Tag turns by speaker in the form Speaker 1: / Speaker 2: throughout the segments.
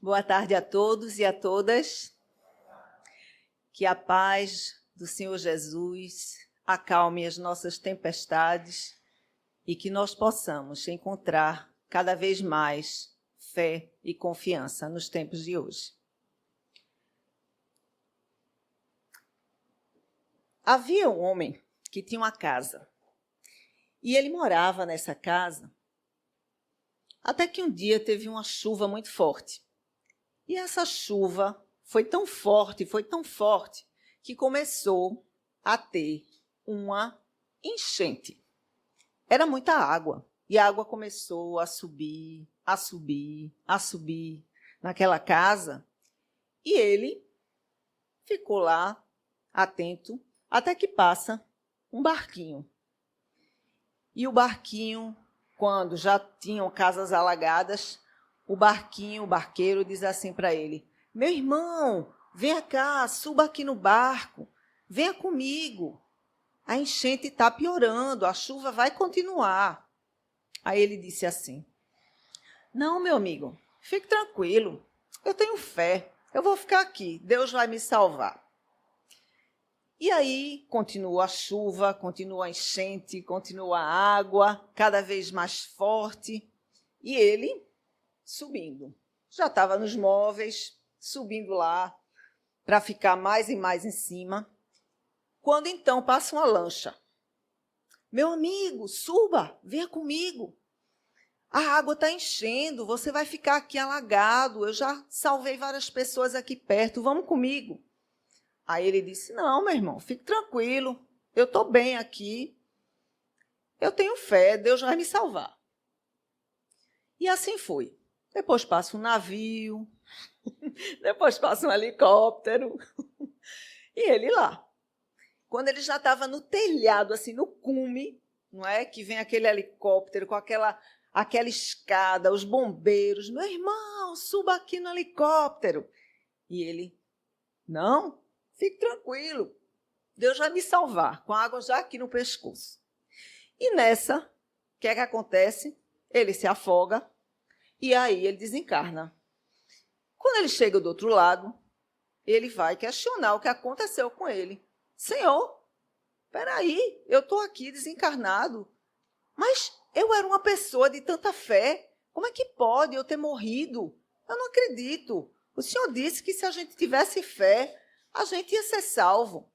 Speaker 1: Boa tarde a todos e a todas. Que a paz do Senhor Jesus acalme as nossas tempestades e que nós possamos encontrar cada vez mais fé e confiança nos tempos de hoje. Havia um homem que tinha uma casa e ele morava nessa casa até que um dia teve uma chuva muito forte. E essa chuva foi tão forte, que começou a ter uma enchente. Era muita água. E a água começou a subir naquela casa. E ele ficou lá, atento, até que passa um barquinho. E o barquinho, quando já tinham casas alagadas, o barqueiro diz assim para ele: meu irmão, venha cá, suba aqui no barco, venha comigo. A enchente está piorando, a chuva vai continuar. Aí ele disse assim: não, meu amigo, fique tranquilo, eu tenho fé, eu vou ficar aqui, Deus vai me salvar. E aí continua a chuva, continua a enchente, continua a água, cada vez mais forte, e ele subindo. Já estava nos móveis, subindo lá, para ficar mais e mais em cima, quando então passa uma lancha. Meu amigo, suba, venha comigo. A água está enchendo, você vai ficar aqui alagado, eu já salvei várias pessoas aqui perto, vamos comigo. Aí ele disse: não, meu irmão, fique tranquilo, eu estou bem aqui, eu tenho fé, Deus vai me salvar. E assim foi. Depois passa um navio, depois passa um helicóptero, e ele lá. Quando ele já estava no telhado, assim, no cume, não é? Que vem aquele helicóptero com aquela escada, os bombeiros. Meu irmão, suba aqui no helicóptero. E ele: não, fique tranquilo, Deus vai me salvar, com a água já aqui no pescoço. E nessa, o que é que acontece? Ele se afoga e aí ele desencarna. Quando ele chega do outro lado, ele vai questionar o que aconteceu com ele. Senhor, peraí, eu estou aqui desencarnado, mas eu era uma pessoa de tanta fé, como é que pode eu ter morrido? Eu não acredito. O Senhor disse que se a gente tivesse fé, a gente ia ser salvo.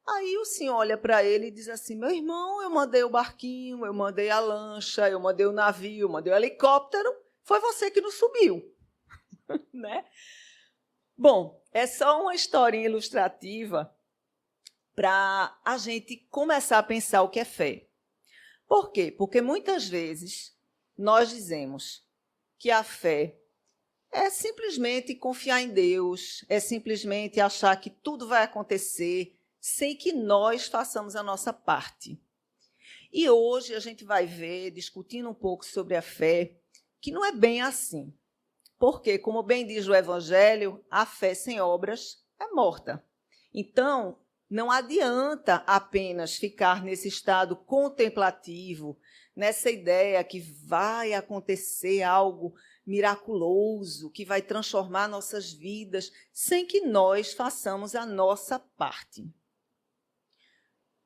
Speaker 1: Aí o Senhor olha para ele e diz assim: meu irmão, eu mandei o barquinho, eu mandei a lancha, eu mandei o navio, eu mandei o helicóptero, foi você que não subiu. Né? Bom, é só uma historinha ilustrativa para a gente começar a pensar o que é fé. Por quê? Porque muitas vezes nós dizemos que a fé é simplesmente confiar em Deus, é simplesmente achar que tudo vai acontecer sem que nós façamos a nossa parte. E hoje a gente vai ver, discutindo um pouco sobre a fé, que não é bem assim. Porque, como bem diz o Evangelho, a fé sem obras é morta. Então, não adianta apenas ficar nesse estado contemplativo, nessa ideia que vai acontecer algo miraculoso, que vai transformar nossas vidas, sem que nós façamos a nossa parte.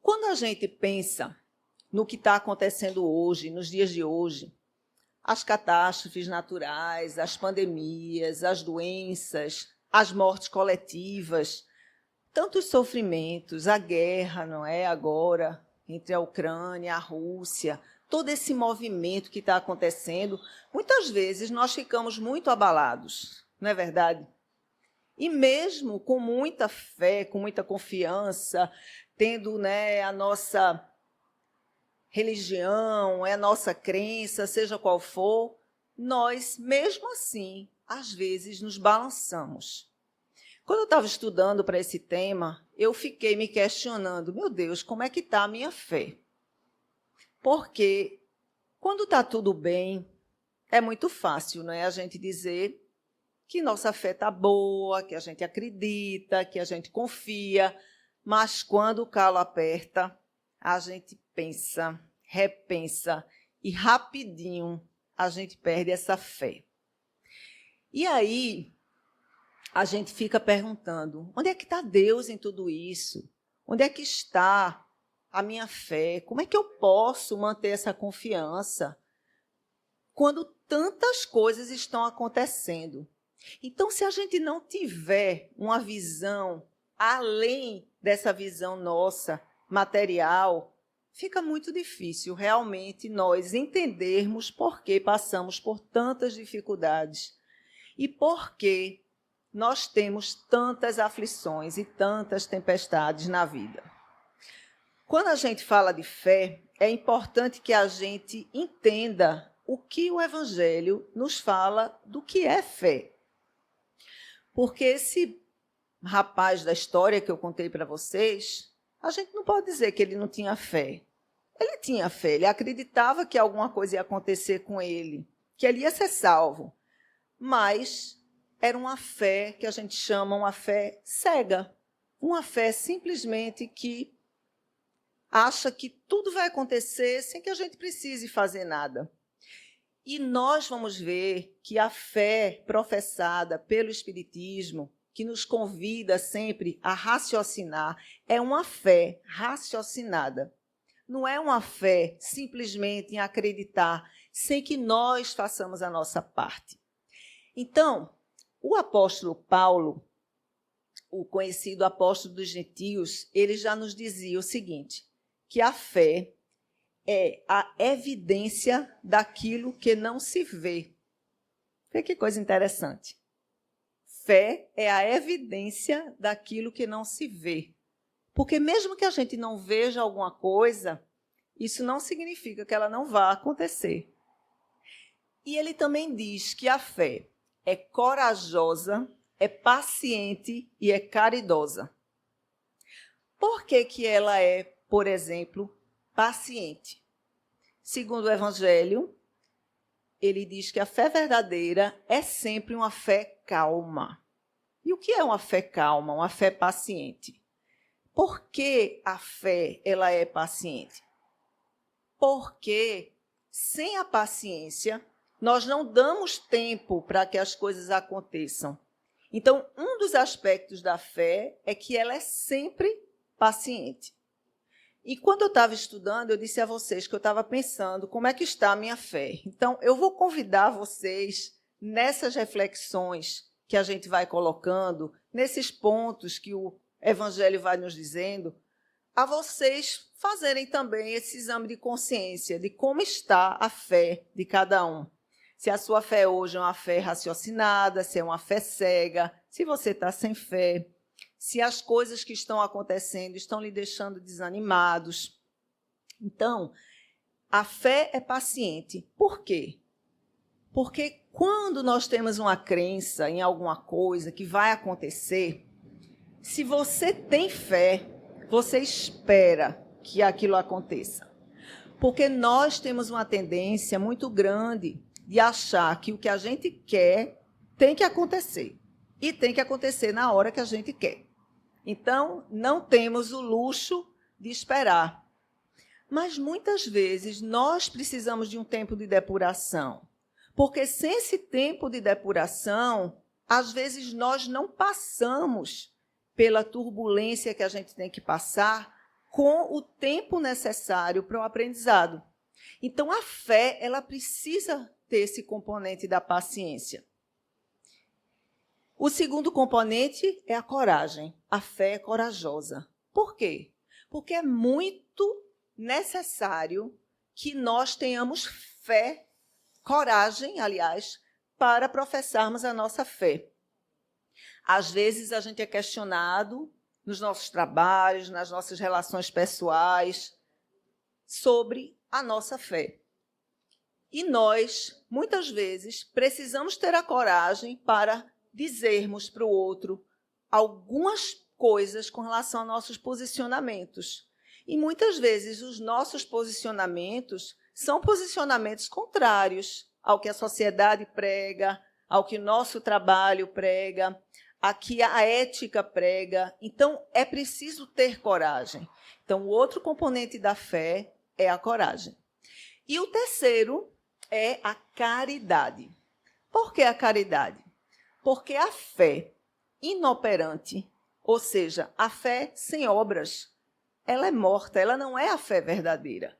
Speaker 1: Quando a gente pensa no que está acontecendo hoje, nos dias de hoje, as catástrofes naturais, as pandemias, as doenças, as mortes coletivas, tantos sofrimentos, a guerra, não é, agora, entre a Ucrânia e a Rússia, todo esse movimento que está acontecendo, muitas vezes nós ficamos muito abalados, não é verdade? E mesmo com muita fé, com muita confiança, tendo, né, a nossa religião, a nossa crença, seja qual for, nós, mesmo assim, às vezes nos balançamos. Quando eu estava estudando para esse tema, eu fiquei me questionando: meu Deus, como é que está a minha fé? Porque quando está tudo bem, é muito fácil, não é, a gente dizer que nossa fé está boa, que a gente acredita, que a gente confia, mas quando o calo aperta, a gente pensa, repensa e rapidinho a gente perde essa fé. E aí, a gente fica perguntando, onde é que está Deus em tudo isso? Onde é que está a minha fé? Como é que eu posso manter essa confiança quando tantas coisas estão acontecendo? Então, se a gente não tiver uma visão além dessa visão nossa, material, fica muito difícil realmente nós entendermos por que passamos por tantas dificuldades e por que nós temos tantas aflições e tantas tempestades na vida. Quando a gente fala de fé, é importante que a gente entenda o que o Evangelho nos fala do que é fé. Porque esse rapaz da história que eu contei para vocês, a gente não pode dizer que ele não tinha fé. Ele tinha fé, ele acreditava que alguma coisa ia acontecer com ele, que ele ia ser salvo. Mas era uma fé que a gente chama uma fé cega. Uma fé simplesmente que acha que tudo vai acontecer sem que a gente precise fazer nada. E nós vamos ver que a fé professada pelo Espiritismo, que nos convida sempre a raciocinar, é uma fé raciocinada. Não é uma fé simplesmente em acreditar sem que nós façamos a nossa parte. Então, o apóstolo Paulo, o conhecido apóstolo dos gentios, ele já nos dizia o seguinte, que a fé é a evidência daquilo que não se vê. Vê que coisa interessante. Fé é a evidência daquilo que não se vê. Porque mesmo que a gente não veja alguma coisa, isso não significa que ela não vá acontecer. E ele também diz que a fé é corajosa, é paciente e é caridosa. Por que que ela é, por exemplo, paciente? Segundo o Evangelho, ele diz que a fé verdadeira é sempre uma fé calma. E o que é uma fé calma, uma fé paciente? Por que a fé ela é paciente? Porque sem a paciência, nós não damos tempo para que as coisas aconteçam. Então, um dos aspectos da fé é que ela é sempre paciente. E quando eu estava estudando, eu disse a vocês que eu estava pensando como é que está a minha fé. Então, eu vou convidar vocês nessas reflexões que a gente vai colocando, nesses pontos que o Evangelho vai nos dizendo, a vocês fazerem também esse exame de consciência de como está a fé de cada um. Se a sua fé hoje é uma fé raciocinada, se é uma fé cega, se você está sem fé, se as coisas que estão acontecendo estão lhe deixando desanimados. Então, a fé é paciente. Por quê? Porque quando nós temos uma crença em alguma coisa que vai acontecer, se você tem fé, você espera que aquilo aconteça. Porque nós temos uma tendência muito grande de achar que o que a gente quer tem que acontecer. E tem que acontecer na hora que a gente quer. Então, não temos o luxo de esperar. Mas, muitas vezes, nós precisamos de um tempo de depuração. Porque, sem esse tempo de depuração, às vezes nós não passamos pela turbulência que a gente tem que passar com o tempo necessário para o aprendizado. Então, a fé, ela precisa ter esse componente da paciência. O segundo componente é a coragem. A fé é corajosa. Por quê? Porque é muito necessário que nós tenhamos fé, coragem, aliás, para professarmos a nossa fé. Às vezes a gente é questionado nos nossos trabalhos, nas nossas relações pessoais, sobre a nossa fé. E nós, muitas vezes, precisamos ter a coragem para dizermos para o outro algumas coisas com relação a nossos posicionamentos. E muitas vezes os nossos posicionamentos são posicionamentos contrários ao que a sociedade prega, ao que o nosso trabalho prega, a que a ética prega. Então, é preciso ter coragem. Então, o outro componente da fé é a coragem. E o terceiro é a caridade. Por que a caridade? Porque a fé inoperante, ou seja, a fé sem obras, ela é morta, ela não é a fé verdadeira.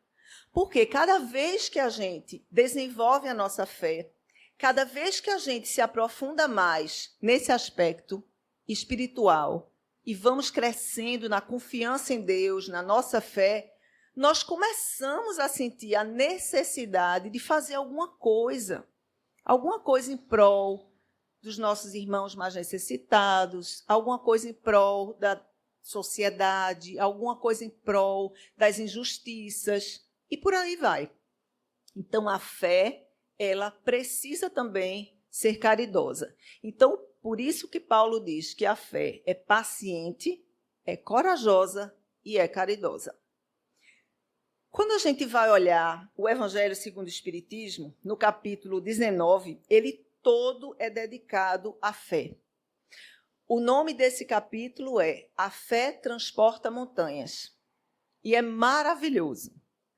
Speaker 1: Porque cada vez que a gente desenvolve a nossa fé, cada vez que a gente se aprofunda mais nesse aspecto espiritual e vamos crescendo na confiança em Deus, na nossa fé, nós começamos a sentir a necessidade de fazer alguma coisa em prol dos nossos irmãos mais necessitados, alguma coisa em prol da sociedade, alguma coisa em prol das injustiças, e por aí vai. Então, a fé, ela precisa também ser caridosa. Então, por isso que Paulo diz que a fé é paciente, é corajosa e é caridosa. Quando a gente vai olhar o Evangelho segundo o Espiritismo, no capítulo 19, ele todo é dedicado à fé. O nome desse capítulo é A Fé Transporta Montanhas. E é maravilhoso,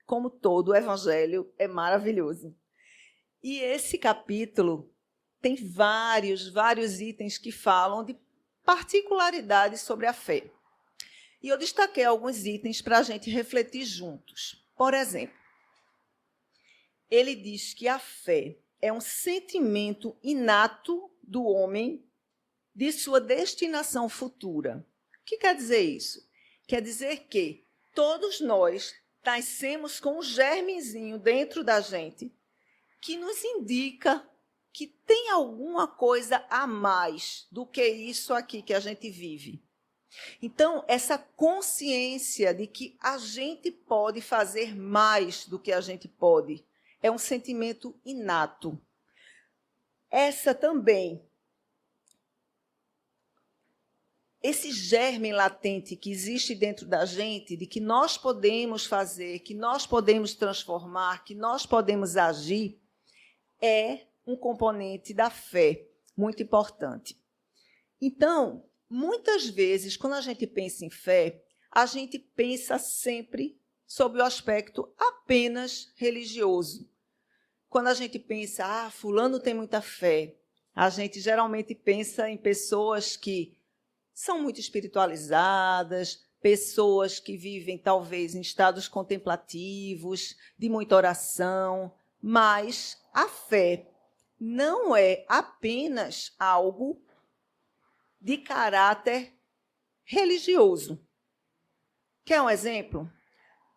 Speaker 1: como todo o Evangelho é maravilhoso. E esse capítulo tem vários itens que falam de particularidades sobre a fé. E eu destaquei alguns itens para a gente refletir juntos. Por exemplo, ele diz que a fé é um sentimento inato do homem de sua destinação futura. O que quer dizer isso? Quer dizer que todos nós nascemos com um germezinho dentro da gente que nos indica que tem alguma coisa a mais do que isso aqui que a gente vive. Então, essa consciência de que a gente pode fazer mais do que a gente pode é um sentimento inato. Esse germe latente que existe dentro da gente, de que nós podemos fazer, que nós podemos transformar, que nós podemos agir, é um componente da fé muito importante. Então, muitas vezes, quando a gente pensa em fé, a gente pensa sempre sobre o aspecto apenas religioso. Quando a gente pensa, fulano tem muita fé, a gente geralmente pensa em pessoas que são muito espiritualizadas, pessoas que vivem, talvez, em estados contemplativos, de muita oração, mas a fé não é apenas algo de caráter religioso. Quer um exemplo?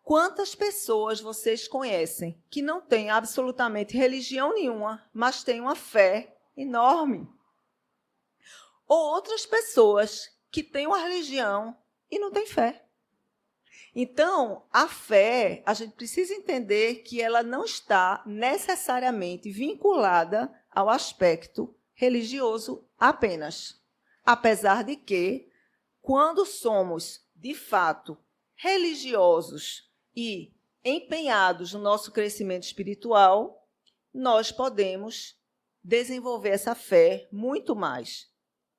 Speaker 1: Quantas pessoas vocês conhecem que não têm absolutamente religião nenhuma, mas têm uma fé enorme? Ou outras pessoas que têm uma religião e não têm fé. Então, a fé, a gente precisa entender que ela não está necessariamente vinculada ao aspecto religioso apenas. Apesar de que, quando somos, de fato, religiosos e empenhados no nosso crescimento espiritual, nós podemos desenvolver essa fé muito mais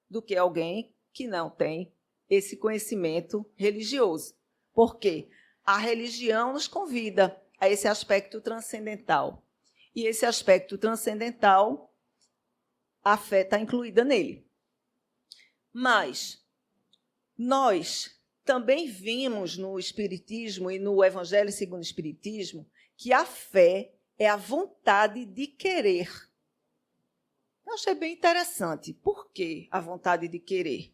Speaker 1: do que alguém que não tem esse conhecimento religioso. Porque a religião nos convida a esse aspecto transcendental. E esse aspecto transcendental, a fé está incluída nele. Mas nós também vimos no Espiritismo e no Evangelho segundo o Espiritismo que a fé é a vontade de querer. Eu achei bem interessante. Por que a vontade de querer?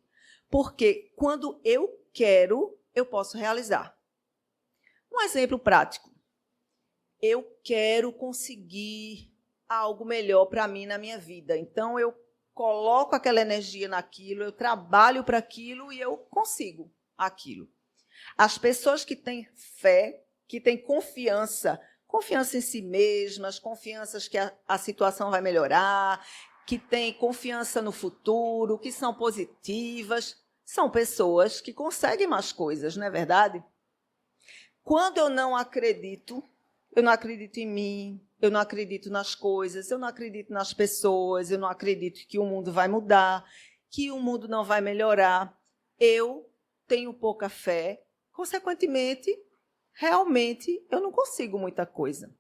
Speaker 1: Porque quando eu quero, eu posso realizar. Um exemplo prático. Eu quero conseguir algo melhor para mim na minha vida. Então, eu coloco aquela energia naquilo, eu trabalho para aquilo e eu consigo aquilo. As pessoas que têm fé, que têm confiança em si mesmas, confiança que a situação vai melhorar, que têm confiança no futuro, que são positivas, são pessoas que conseguem mais coisas, não é verdade? Quando eu não acredito em mim, eu não acredito nas coisas, eu não acredito nas pessoas, eu não acredito que o mundo vai mudar, que o mundo não vai melhorar, eu tenho pouca fé, consequentemente, realmente, eu não consigo muita coisa.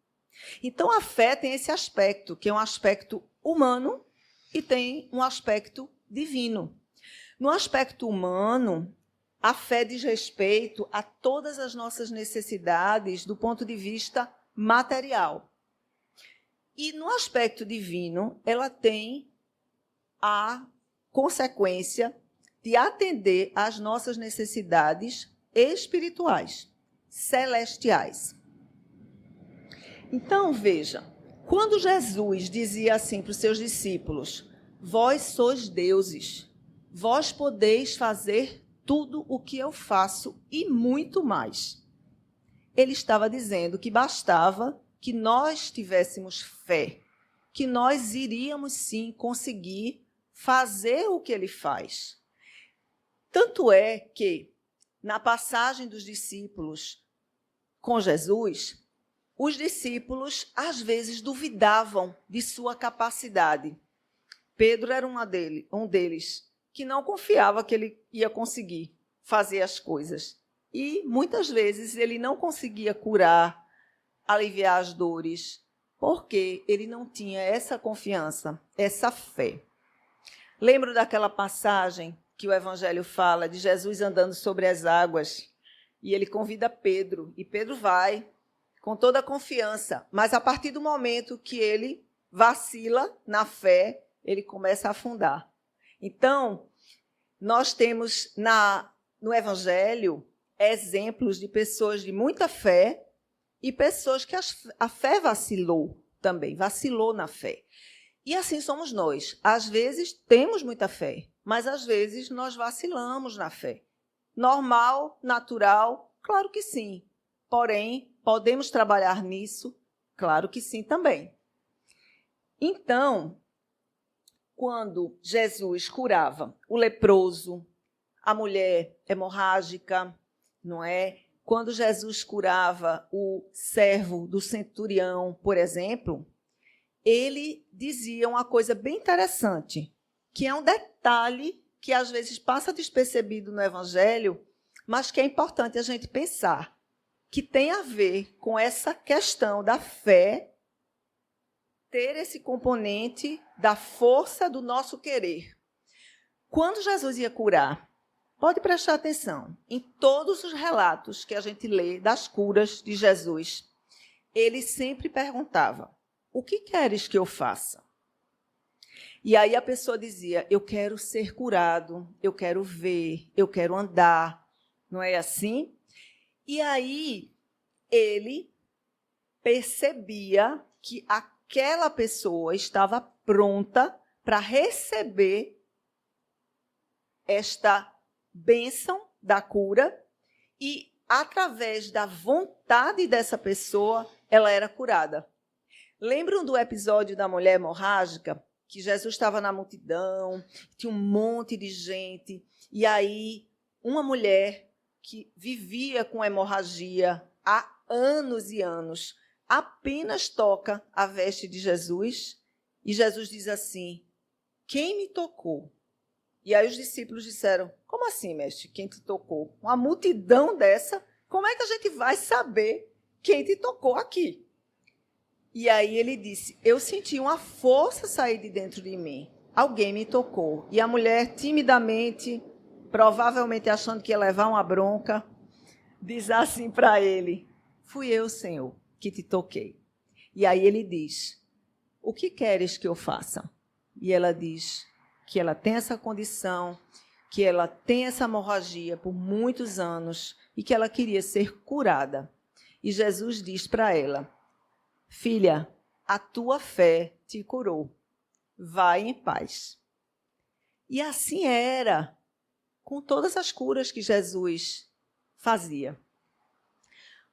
Speaker 1: Então, a fé tem esse aspecto, que é um aspecto humano, e tem um aspecto divino. No aspecto humano, a fé diz respeito a todas as nossas necessidades do ponto de vista material. E no aspecto divino, ela tem a consequência de atender às nossas necessidades espirituais, celestiais. Então, veja, quando Jesus dizia assim para os seus discípulos: vós sois deuses, vós podeis fazer tudo o que eu faço e muito mais. Ele estava dizendo que bastava que nós tivéssemos fé, que nós iríamos sim conseguir fazer o que ele faz. Tanto é que, na passagem dos discípulos com Jesus, os discípulos às vezes duvidavam de sua capacidade. Pedro era um deles, que não confiava que ele ia conseguir fazer as coisas. E muitas vezes ele não conseguia curar, aliviar as dores, porque ele não tinha essa confiança, essa fé. Lembro daquela passagem que o Evangelho fala de Jesus andando sobre as águas, e ele convida Pedro, e Pedro vai com toda a confiança, mas a partir do momento que ele vacila na fé, ele começa a afundar. Então, nós temos no Evangelho exemplos de pessoas de muita fé e pessoas que a fé vacilou também, vacilou na fé. E assim somos nós. Às vezes temos muita fé, mas às vezes nós vacilamos na fé. Normal, natural, claro que sim. Porém, podemos trabalhar nisso? Claro que sim também. Então, quando Jesus curava o leproso, a mulher hemorrágica, não é? Quando Jesus curava o servo do centurião, por exemplo, ele dizia uma coisa bem interessante, que é um detalhe que às vezes passa despercebido no Evangelho, mas que é importante a gente pensar, que tem a ver com essa questão da fé, ter esse componente da força do nosso querer. Quando Jesus ia curar, pode prestar atenção, em todos os relatos que a gente lê das curas de Jesus, ele sempre perguntava: o que queres que eu faça? E aí a pessoa dizia: eu quero ser curado, eu quero ver, eu quero andar. Não é assim? E aí ele percebia que aquela pessoa estava pronta para receber esta bênção da cura e, através da vontade dessa pessoa, ela era curada. Lembram do episódio da mulher hemorrágica? Que Jesus estava na multidão, tinha um monte de gente, e aí uma mulher que vivia com hemorragia há anos e anos, apenas toca a veste de Jesus, e Jesus diz assim: quem me tocou? E aí os discípulos disseram: como assim, mestre, quem te tocou? Uma multidão dessa, como é que a gente vai saber quem te tocou aqui? E aí ele disse: eu senti uma força sair de dentro de mim. Alguém me tocou. E a mulher, timidamente, provavelmente achando que ia levar uma bronca, diz assim para ele: fui eu, Senhor, que te toquei. E aí ele diz: o que queres que eu faça? E ela diz que ela tem essa condição, que ela tem essa hemorragia por muitos anos e que ela queria ser curada. E Jesus diz para ela: filha, a tua fé te curou. Vai em paz. E assim era com todas as curas que Jesus fazia.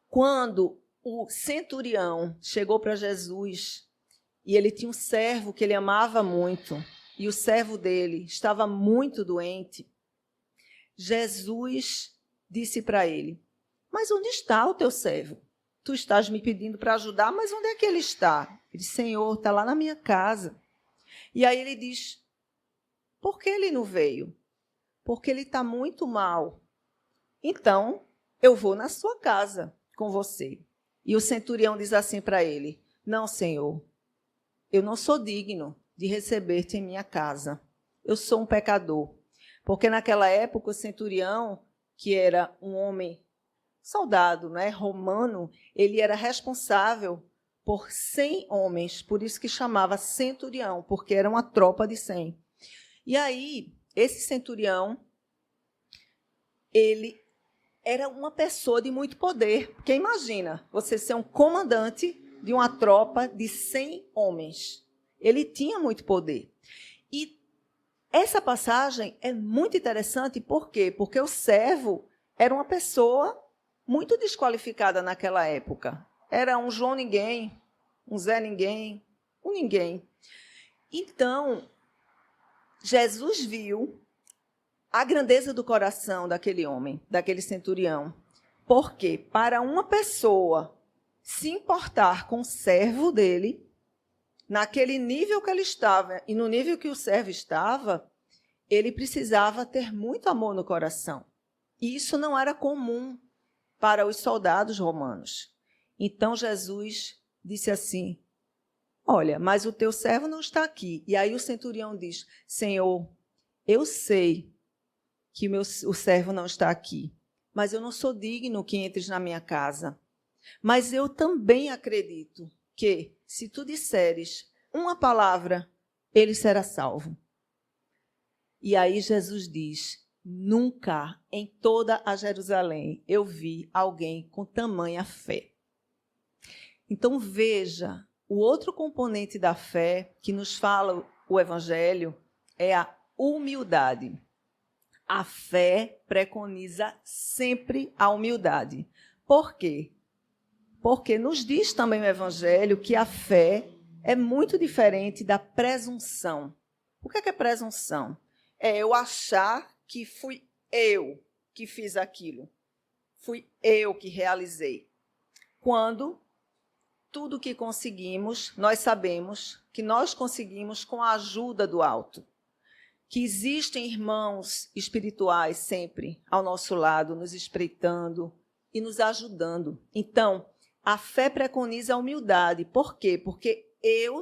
Speaker 1: Quando o centurião chegou para Jesus e ele tinha um servo que ele amava muito, e o servo dele estava muito doente, Jesus disse para ele: mas onde está o teu servo? Tu estás me pedindo para ajudar, mas onde é que ele está? Ele disse: Senhor, está lá na minha casa. E aí ele diz: por que ele não veio? Porque ele está muito mal. Então, eu vou na sua casa com você. E o centurião diz assim para ele: não, Senhor, eu não sou digno de receber-te em minha casa. Eu sou um pecador. Porque naquela época o centurião, que era um homem soldado, né, romano, ele era responsável por 100 homens, por isso que chamava centurião, porque era uma tropa de 100. E aí, esse centurião, ele era uma pessoa de muito poder. Porque imagina, você ser um comandante de uma tropa de 100 homens. Ele tinha muito poder. E essa passagem é muito interessante, por quê? Porque o servo era uma pessoa muito desqualificada naquela época. Era um João ninguém, um Zé ninguém, um ninguém. Então, Jesus viu a grandeza do coração daquele homem, daquele centurião. Porque para uma pessoa se importar com o servo dele, naquele nível que ele estava e no nível que o servo estava, ele precisava ter muito amor no coração. E isso não era comum para os soldados romanos. Então Jesus disse assim: olha, mas o teu servo não está aqui. E aí o centurião diz: Senhor, eu sei que o servo não está aqui, mas eu não sou digno que entres na minha casa. Mas eu também acredito que, se tu disseres uma palavra, ele será salvo. E aí Jesus diz: nunca em toda a Jerusalém eu vi alguém com tamanha fé. Então veja, o outro componente da fé que nos fala o Evangelho é a humildade. A fé preconiza sempre a humildade. Por quê? Porque nos diz também o Evangelho que a fé é muito diferente da presunção. O que é presunção? É eu achar que fui eu que fiz aquilo. Fui eu que realizei. Quando tudo que conseguimos, nós sabemos que nós conseguimos com a ajuda do alto. Que existem irmãos espirituais sempre ao nosso lado, nos espreitando e nos ajudando. Então, a fé preconiza a humildade. Por quê? Porque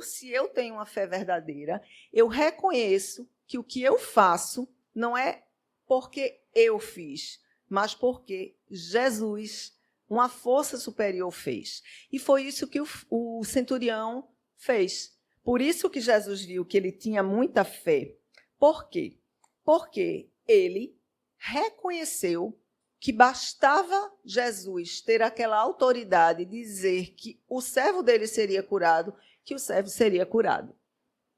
Speaker 1: se eu tenho uma fé verdadeira, eu reconheço que o que eu faço não é porque eu fiz, mas porque Jesus, uma força superior, fez. E foi isso que o centurião fez. Por isso que Jesus viu que ele tinha muita fé. Por quê? Porque ele reconheceu que bastava Jesus ter aquela autoridade de dizer que o servo dele seria curado, que o servo seria curado.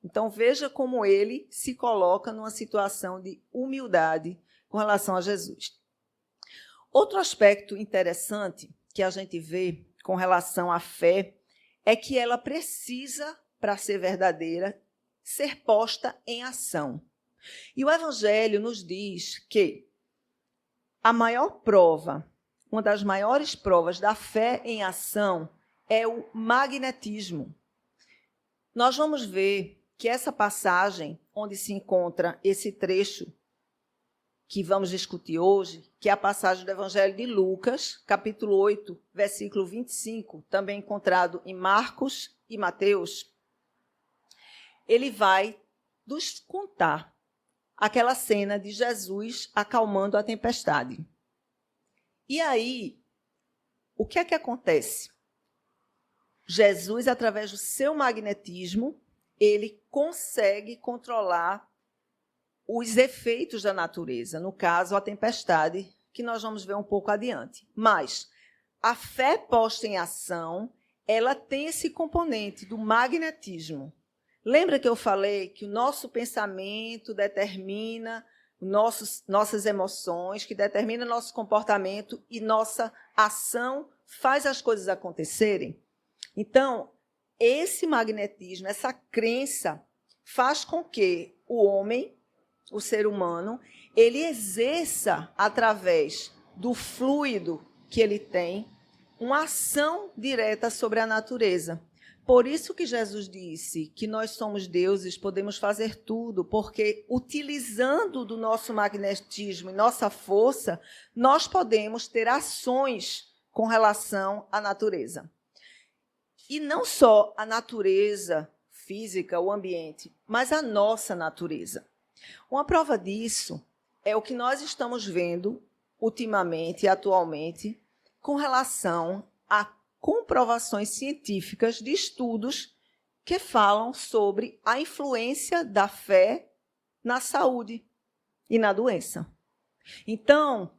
Speaker 1: Então, veja como ele se coloca numa situação de humildade com relação a Jesus. Outro aspecto interessante que a gente vê com relação à fé é que ela precisa, para ser verdadeira, ser posta em ação. E o Evangelho nos diz que a maior prova, uma das maiores provas da fé em ação é o magnetismo. Nós vamos ver que essa passagem, onde se encontra esse trecho que vamos discutir hoje, que é a passagem do Evangelho de Lucas, capítulo 8, versículo 25, também encontrado em Marcos e Mateus, ele vai nos contar aquela cena de Jesus acalmando a tempestade. E aí, o que é que acontece? Jesus, através do seu magnetismo, ele consegue controlar os efeitos da natureza, no caso, a tempestade, que nós vamos ver um pouco adiante. Mas a fé posta em ação, ela tem esse componente do magnetismo. Lembra que eu falei que o nosso pensamento determina nossas emoções, que determina nosso comportamento e nossa ação faz as coisas acontecerem? Então, esse magnetismo, essa crença, faz com que o homem, o ser humano, ele exerça, através do fluido que ele tem, uma ação direta sobre a natureza. Por isso que Jesus disse que nós somos deuses, podemos fazer tudo, porque utilizando do nosso magnetismo e nossa força, nós podemos ter ações com relação à natureza. E não só a natureza física, o ambiente, mas a nossa natureza. Uma prova disso é o que nós estamos vendo ultimamente e atualmente com relação a comprovações científicas de estudos que falam sobre a influência da fé na saúde e na doença. Então,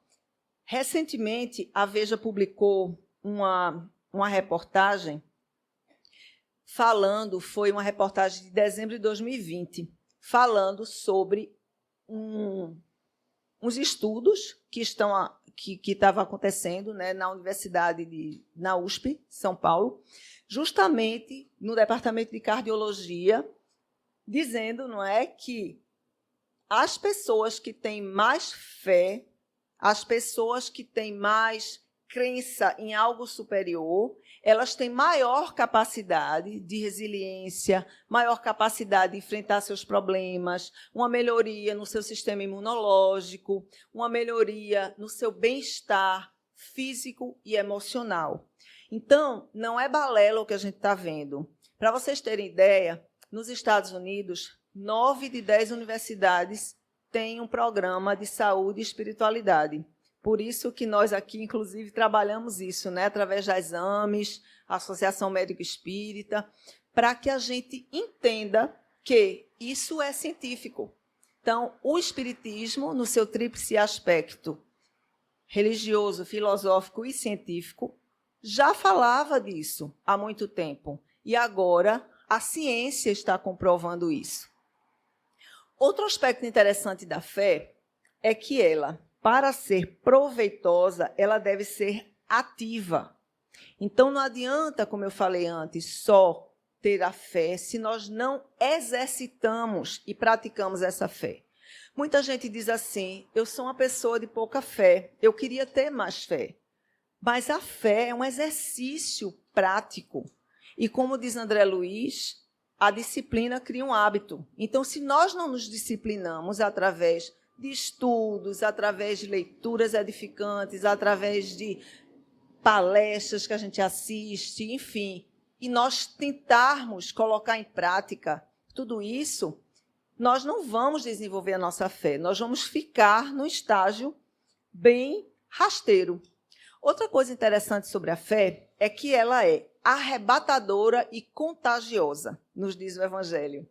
Speaker 1: recentemente, a Veja publicou uma reportagem foi uma reportagem de dezembro de 2020, falando sobre uns estudos que estavam acontecendo, né, na universidade, na USP, São Paulo, justamente no departamento de cardiologia, dizendo, não é, que as pessoas que têm mais fé, as pessoas que têm mais crença em algo superior, elas têm maior capacidade de resiliência, maior capacidade de enfrentar seus problemas, uma melhoria no seu sistema imunológico, uma melhoria no seu bem-estar físico e emocional. Então, não é balela o que a gente está vendo. Para vocês terem ideia, nos Estados Unidos, 9 de 10 universidades têm um programa de saúde e espiritualidade. Por isso que nós aqui, inclusive, trabalhamos isso, né, através das exames, Associação Médico Espírita, para que a gente entenda que isso é científico. Então, o espiritismo, no seu tríplice aspecto religioso, filosófico e científico, já falava disso há muito tempo. E agora a ciência está comprovando isso. Outro aspecto interessante da fé é que ela, para ser proveitosa, ela deve ser ativa. Então, não adianta, como eu falei antes, só ter a fé se nós não exercitamos e praticamos essa fé. Muita gente diz assim, eu sou uma pessoa de pouca fé, eu queria ter mais fé. Mas a fé é um exercício prático. E como diz André Luiz, a disciplina cria um hábito. Então, se nós não nos disciplinamos através de estudos, através de leituras edificantes, através de palestras que a gente assiste, enfim, e nós tentarmos colocar em prática tudo isso, nós não vamos desenvolver a nossa fé, nós vamos ficar no estágio bem rasteiro. Outra coisa interessante sobre a fé é que ela é arrebatadora e contagiosa, nos diz o Evangelho.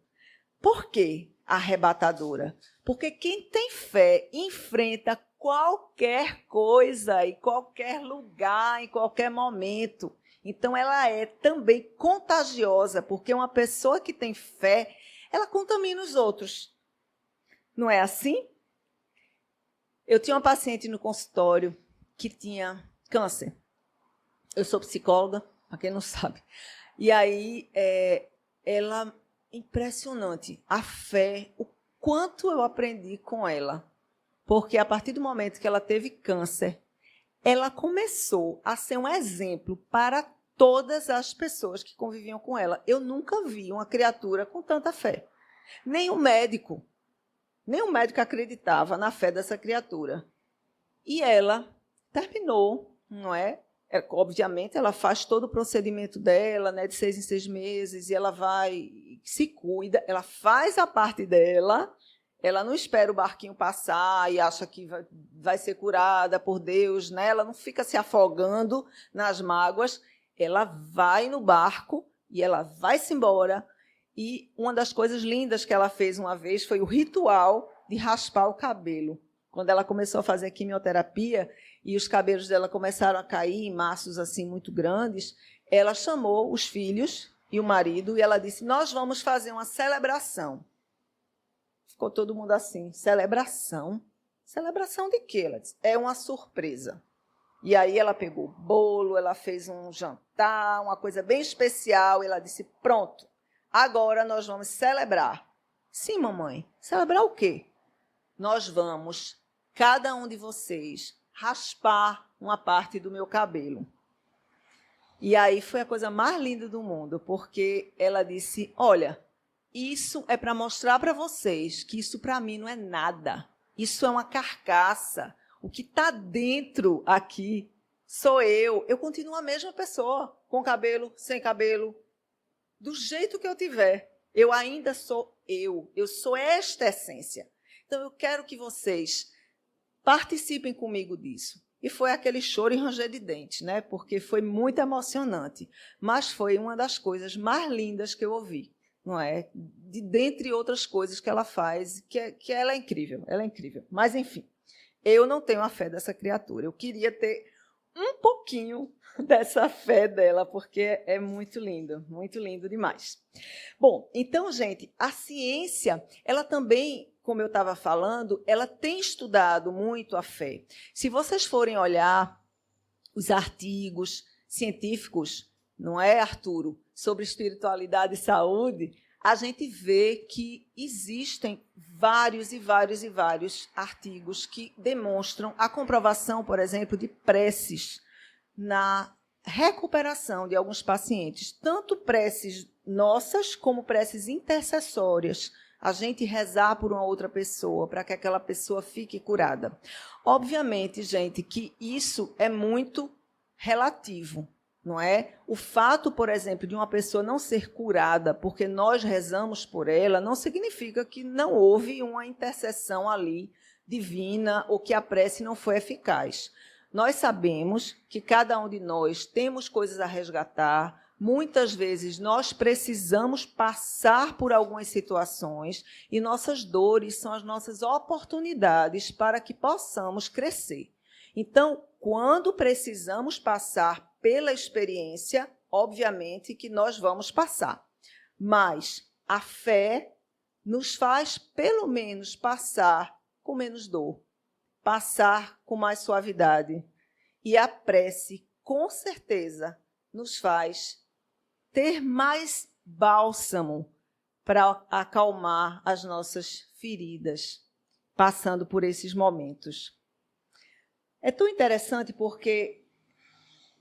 Speaker 1: Por quê arrebatadora? Porque quem tem fé enfrenta qualquer coisa, em qualquer lugar, em qualquer momento. Então, ela é também contagiosa, porque uma pessoa que tem fé, ela contamina os outros. Não é assim? Eu tinha uma paciente no consultório que tinha câncer. Eu sou psicóloga, para quem não sabe. E aí, ela... impressionante, a fé, o quanto eu aprendi com ela. Porque a partir do momento que ela teve câncer, ela começou a ser um exemplo para todas as pessoas que conviviam com ela. Eu nunca vi uma criatura com tanta fé. Nem o médico acreditava na fé dessa criatura. E ela terminou, não é? Obviamente, ela faz todo o procedimento dela, né, de 6 em 6 meses, e ela vai, se cuida, ela faz a parte dela, ela não espera o barquinho passar e acha que vai ser curada por Deus, né? Ela não fica se afogando nas mágoas, ela vai no barco e ela vai-se embora. E uma das coisas lindas que ela fez uma vez foi o ritual de raspar o cabelo. Quando ela começou a fazer quimioterapia, e os cabelos dela começaram a cair em maços assim muito grandes, ela chamou os filhos e o marido e ela disse, nós vamos fazer uma celebração. Ficou todo mundo assim, celebração? Celebração de quê? Ela disse, é uma surpresa. E aí ela pegou o bolo, ela fez um jantar, uma coisa bem especial, e ela disse, pronto, agora nós vamos celebrar. Sim, mamãe, celebrar o quê? Nós vamos, cada um de vocês, raspar uma parte do meu cabelo. E aí foi a coisa mais linda do mundo, porque ela disse, olha, isso é para mostrar para vocês que isso para mim não é nada. Isso é uma carcaça. O que está dentro aqui sou eu. Eu continuo a mesma pessoa, com cabelo, sem cabelo, do jeito que eu tiver. Eu ainda sou eu sou esta essência. Então, eu quero que vocês participem comigo disso. E foi aquele choro e ranger de dentes, né? Porque foi muito emocionante, mas foi uma das coisas mais lindas que eu ouvi, não é? Dentre outras coisas que ela faz, que ela é incrível, ela é incrível. Mas, enfim, eu não tenho a fé dessa criatura. Eu queria ter um pouquinho dessa fé dela, porque é muito lindo demais. Bom, então, gente, a ciência, ela também, como eu estava falando, ela tem estudado muito a fé. Se vocês forem olhar os artigos científicos, não é, Arturo, sobre espiritualidade e saúde, a gente vê que existem vários artigos que demonstram a comprovação, por exemplo, de preces na recuperação de alguns pacientes, tanto preces nossas como preces intercessórias, a gente rezar por uma outra pessoa, para que aquela pessoa fique curada. Obviamente, gente, que isso é muito relativo, não é? O fato, por exemplo, de uma pessoa não ser curada porque nós rezamos por ela, não significa que não houve uma intercessão ali divina ou que a prece não foi eficaz. Nós sabemos que cada um de nós temos coisas a resgatar. Muitas vezes nós precisamos passar por algumas situações e nossas dores são as nossas oportunidades para que possamos crescer. Então, quando precisamos passar pela experiência, obviamente que nós vamos passar. Mas a fé nos faz, pelo menos, passar com menos dor, passar com mais suavidade. E a prece, com certeza, nos faz ter mais bálsamo para acalmar as nossas feridas, passando por esses momentos. É tão interessante porque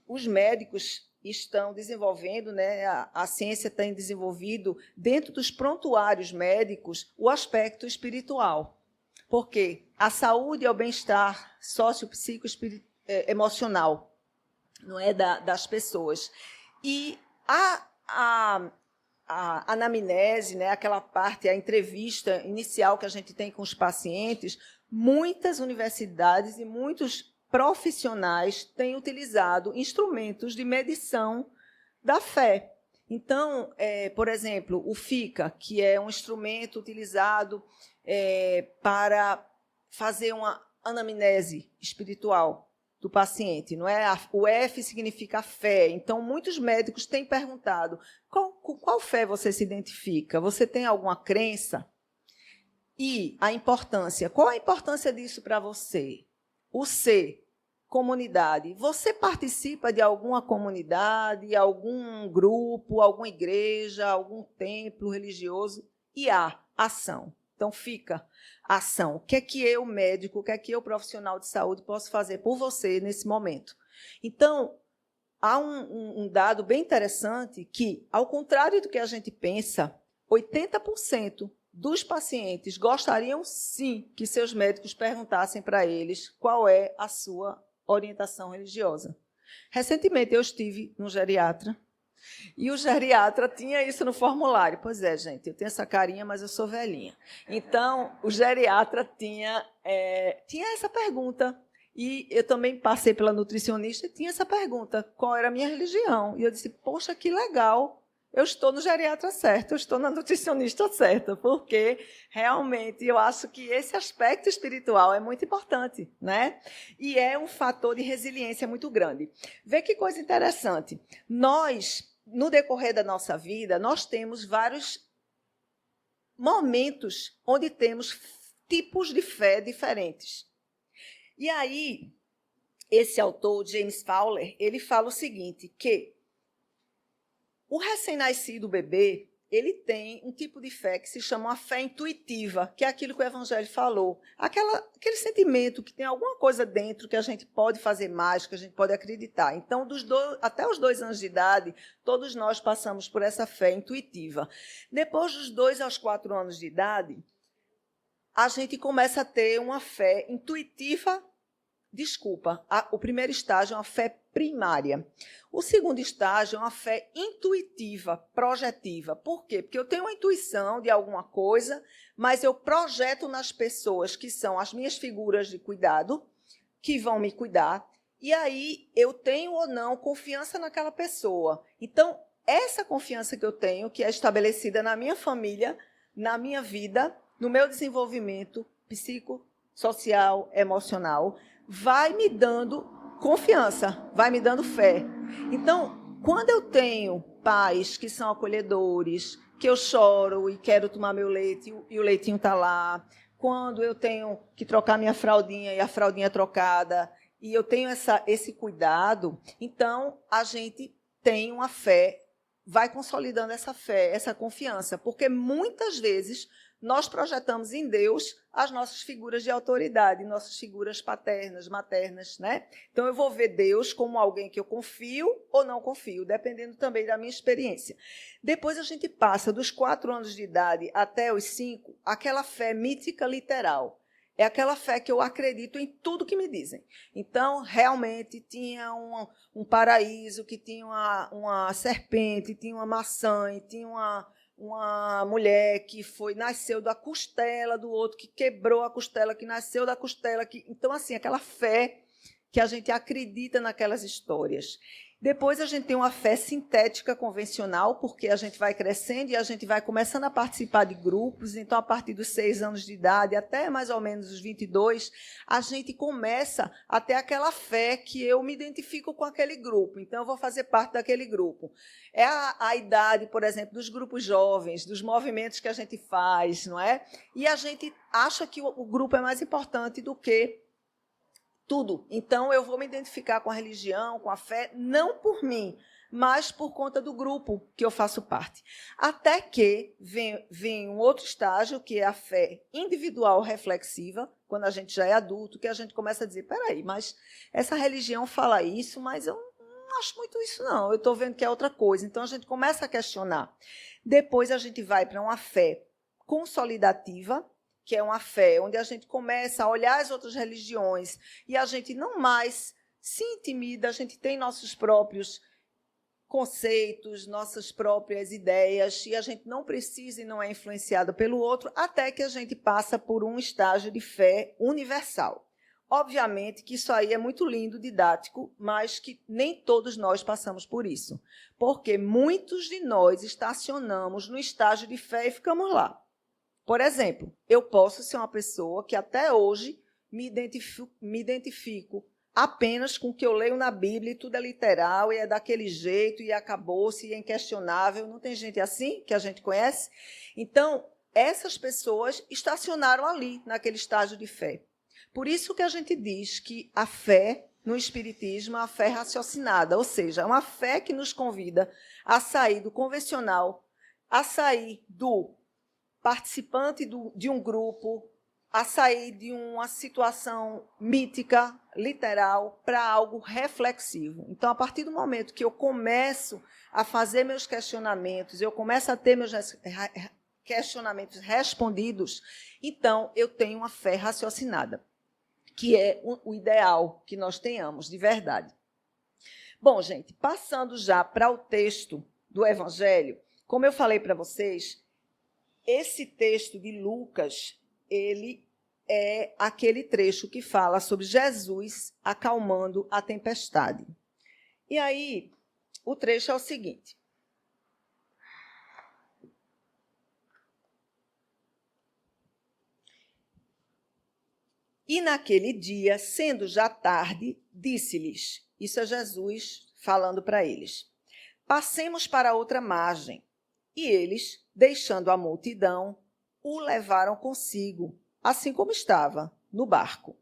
Speaker 1: os médicos estão desenvolvendo, né, a ciência tem desenvolvido, dentro dos prontuários médicos, o aspecto espiritual. Porque a saúde é o bem-estar sociopsico-emocional, não é, das pessoas. E a anamnese, né, aquela parte, a entrevista inicial que a gente tem com os pacientes, muitas universidades e muitos profissionais têm utilizado instrumentos de medição da fé. Então, por exemplo, o FICA, que é um instrumento utilizado para fazer uma anamnese espiritual do paciente, não é? O F significa fé. Então, muitos médicos têm perguntado: qual fé você se identifica? Você tem alguma crença? E a importância. Qual a importância disso para você? O C, comunidade. Você participa de alguma comunidade, algum grupo, alguma igreja, algum templo religioso? E A, ação. Então, fica ação. O que é que eu, médico, o que é que eu, profissional de saúde, posso fazer por você nesse momento? Então, há um dado bem interessante que, ao contrário do que a gente pensa, 80% dos pacientes gostariam, sim, que seus médicos perguntassem para eles qual é a sua orientação religiosa. Recentemente, eu estive no geriatra, e o geriatra tinha isso no formulário. Pois é, gente, eu tenho essa carinha, mas eu sou velhinha. Então, o geriatra tinha essa pergunta. E eu também passei pela nutricionista e tinha essa pergunta: qual era a minha religião? E eu disse: poxa, que legal, eu estou no geriatra certo, eu estou na nutricionista certa, porque realmente eu acho que esse aspecto espiritual é muito importante, né? E é um fator de resiliência muito grande. Vê que coisa interessante. Nós, no decorrer da nossa vida, nós temos vários momentos onde temos tipos de fé diferentes. E aí, esse autor, James Fowler, ele fala o seguinte, que o recém-nascido bebê, ele tem um tipo de fé que se chama uma fé intuitiva, que é aquilo que o Evangelho falou. Aquele sentimento que tem alguma coisa dentro que a gente pode fazer mais, que a gente pode acreditar. Então, até os 2 anos de idade, todos nós passamos por essa fé intuitiva. Depois dos 2 aos 4 anos de idade, a gente começa a ter uma fé intuitiva Desculpa, o primeiro estágio é uma fé primária. O segundo estágio é uma fé intuitiva, projetiva. Por quê? Porque eu tenho uma intuição de alguma coisa, mas eu projeto nas pessoas que são as minhas figuras de cuidado, que vão me cuidar, e aí eu tenho ou não confiança naquela pessoa. Então, essa confiança que eu tenho, que é estabelecida na minha família, na minha vida, no meu desenvolvimento psicossocial, emocional, vai me dando confiança, vai me dando fé. Então, quando eu tenho pais que são acolhedores, que eu choro e quero tomar meu leite e o leitinho está lá, quando eu tenho que trocar minha fraldinha e a fraldinha é trocada, e eu tenho esse cuidado, então a gente tem uma fé, vai consolidando essa fé, essa confiança, porque muitas vezes nós projetamos em Deus as nossas figuras de autoridade, nossas figuras paternas, maternas, né? Então, eu vou ver Deus como alguém que eu confio ou não confio, dependendo também da minha experiência. Depois, a gente passa dos 4 anos de idade até os 5, aquela fé mítica literal. É aquela fé que eu acredito em tudo que me dizem. Então, realmente, tinha um paraíso, que tinha uma serpente, tinha uma maçã, e tinha uma mulher que nasceu da costela do outro, que quebrou a costela, que nasceu da costela. Então, assim, aquela fé que a gente acredita naquelas histórias. Depois, a gente tem uma fé sintética convencional, porque a gente vai crescendo e a gente vai começando a participar de grupos. Então, a partir dos 6 anos de idade, até mais ou menos os 22, a gente começa a ter aquela fé que eu me identifico com aquele grupo. Então, eu vou fazer parte daquele grupo. É a idade, por exemplo, dos grupos jovens, dos movimentos que a gente faz, não é? E a gente acha que o grupo é mais importante do que tudo. Então, eu vou me identificar com a religião, com a fé, não por mim, mas por conta do grupo que eu faço parte. Até que vem um outro estágio, que é a fé individual reflexiva, quando a gente já é adulto, que a gente começa a dizer, peraí, mas essa religião fala isso, mas eu não acho muito isso, não. Eu estou vendo que é outra coisa. Então, a gente começa a questionar. Depois, a gente vai para uma fé consolidativa, que é uma fé onde a gente começa a olhar as outras religiões e a gente não mais se intimida, a gente tem nossos próprios conceitos, nossas próprias ideias, e a gente não precisa e não é influenciado pelo outro, até que a gente passa por um estágio de fé universal. Obviamente que isso aí é muito lindo, didático, mas que nem todos nós passamos por isso, porque muitos de nós estacionamos no estágio de fé e ficamos lá. Por exemplo, eu posso ser uma pessoa que até hoje me identifico apenas com o que eu leio na Bíblia, e tudo é literal, e é daquele jeito, e acabou-se, e é inquestionável. Não tem gente assim, que a gente conhece? Então, essas pessoas estacionaram ali, naquele estágio de fé. Por isso que a gente diz que a fé no Espiritismo é uma fé raciocinada, ou seja, é uma fé que nos convida a sair do convencional, a sair do participante de um grupo, a sair de uma situação mítica, literal, para algo reflexivo. Então, a partir do momento que eu começo a fazer meus questionamentos, eu começo a ter meus questionamentos respondidos, então eu tenho uma fé raciocinada, que é o ideal que nós tenhamos, de verdade. Bom, gente, passando já para o texto do Evangelho, como eu falei para vocês, esse texto de Lucas, ele é aquele trecho que fala sobre Jesus acalmando a tempestade. E aí, o trecho é o seguinte. E naquele dia, sendo já tarde, disse-lhes, isso é Jesus falando para eles, passemos para outra margem. E eles, deixando a multidão, o levaram consigo, assim como estava, no barco.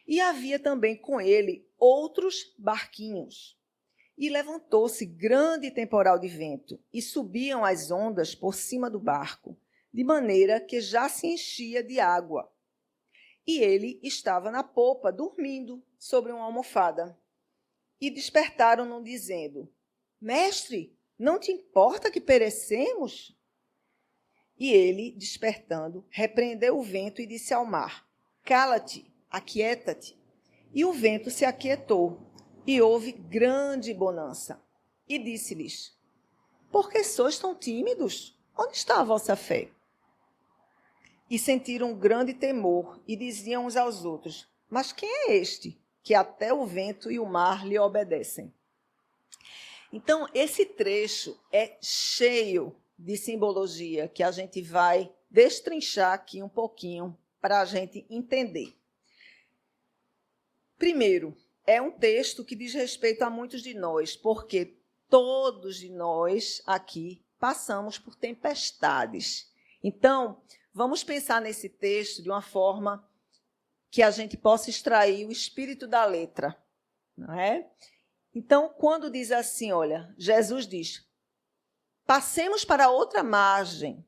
Speaker 1: E havia também com ele outros barquinhos. E levantou-se grande temporal de vento, e subiam as ondas por cima do barco, de maneira que já se enchia de água. E ele estava na popa, dormindo sobre uma almofada. E despertaram-no, dizendo, Mestre, não te importa que perecemos? E ele, despertando, repreendeu o vento e disse ao mar, Cala-te, aquieta-te. E o vento se aquietou, e houve grande bonança. E disse-lhes: por que sois tão tímidos? Onde está a vossa fé? E sentiram um grande temor, e diziam uns aos outros: mas quem é este, que até o vento e o mar lhe obedecem? Então, esse trecho é cheio de simbologia que a gente vai destrinchar aqui um pouquinho para a gente entender. Primeiro, é um texto que diz respeito a muitos de nós, porque todos de nós aqui passamos por tempestades. Então, vamos pensar nesse texto de uma forma que a gente possa extrair o espírito da letra, não é? Então, quando diz assim, olha, Jesus diz: passemos para outra margem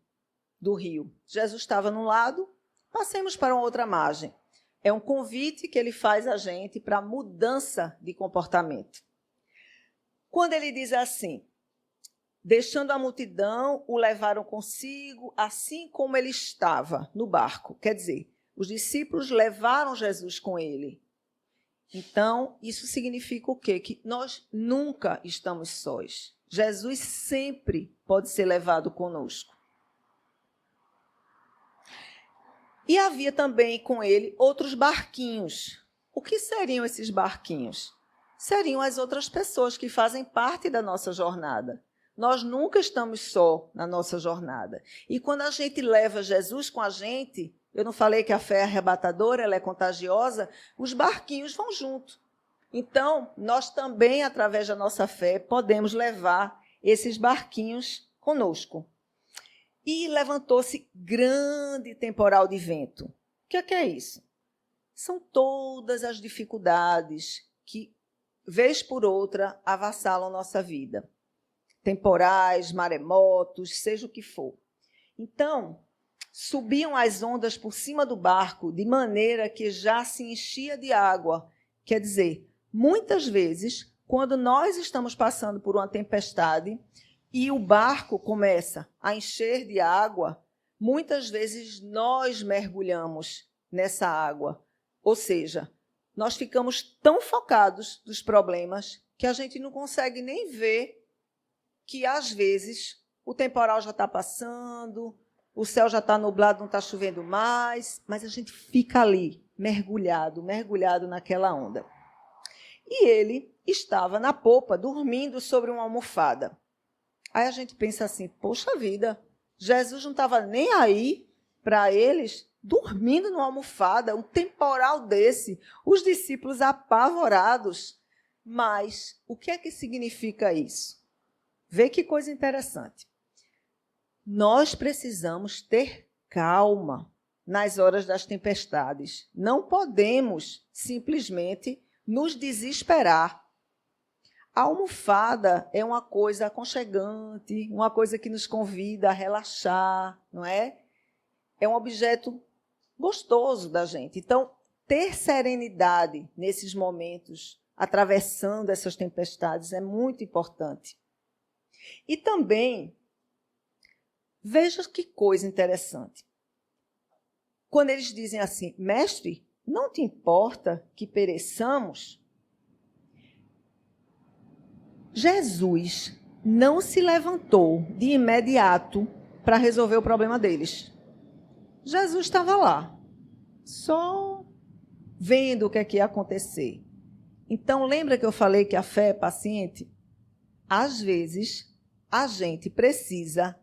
Speaker 1: do rio. Jesus estava num lado, passemos para uma outra margem. É um convite que ele faz a gente para mudança de comportamento. Quando ele diz assim: deixando a multidão, o levaram consigo, assim como ele estava no barco. Quer dizer, os discípulos levaram Jesus com ele. Então, isso significa o quê? Que nós nunca estamos sós. Jesus sempre pode ser levado conosco. E havia também com ele outros barquinhos. O que seriam esses barquinhos? Seriam as outras pessoas que fazem parte da nossa jornada. Nós nunca estamos só na nossa jornada. E quando a gente leva Jesus com a gente, eu não falei que a fé é arrebatadora, ela é contagiosa, os barquinhos vão junto. Então, nós também, através da nossa fé, podemos levar esses barquinhos conosco. E levantou-se grande temporal de vento. O que é isso? São todas as dificuldades que, vez por outra, avassalam nossa vida. Temporais, maremotos, seja o que for. Então, subiam as ondas por cima do barco de maneira que já se enchia de água. Quer dizer, muitas vezes, quando nós estamos passando por uma tempestade e o barco começa a encher de água, muitas vezes nós mergulhamos nessa água. Ou seja, nós ficamos tão focados nos problemas que a gente não consegue nem ver que, às vezes, o temporal já está passando, o céu já está nublado, não está chovendo mais, mas a gente fica ali, mergulhado naquela onda. E ele estava na popa, dormindo sobre uma almofada. Aí a gente pensa assim, poxa vida, Jesus não estava nem aí para eles, dormindo numa almofada, um temporal desse, os discípulos apavorados. Mas o que é que significa isso? Vê que coisa interessante. Nós precisamos ter calma nas horas das tempestades. Não podemos simplesmente nos desesperar. A almofada é uma coisa aconchegante, uma coisa que nos convida a relaxar, não é? É um objeto gostoso da gente. Então, ter serenidade nesses momentos, atravessando essas tempestades, é muito importante. E também, veja que coisa interessante. Quando eles dizem assim, mestre, não te importa que pereçamos? Jesus não se levantou de imediato para resolver o problema deles. Jesus estava lá, só vendo o que é que ia acontecer. Então, lembra que eu falei que a fé é paciente? Às vezes, a gente precisa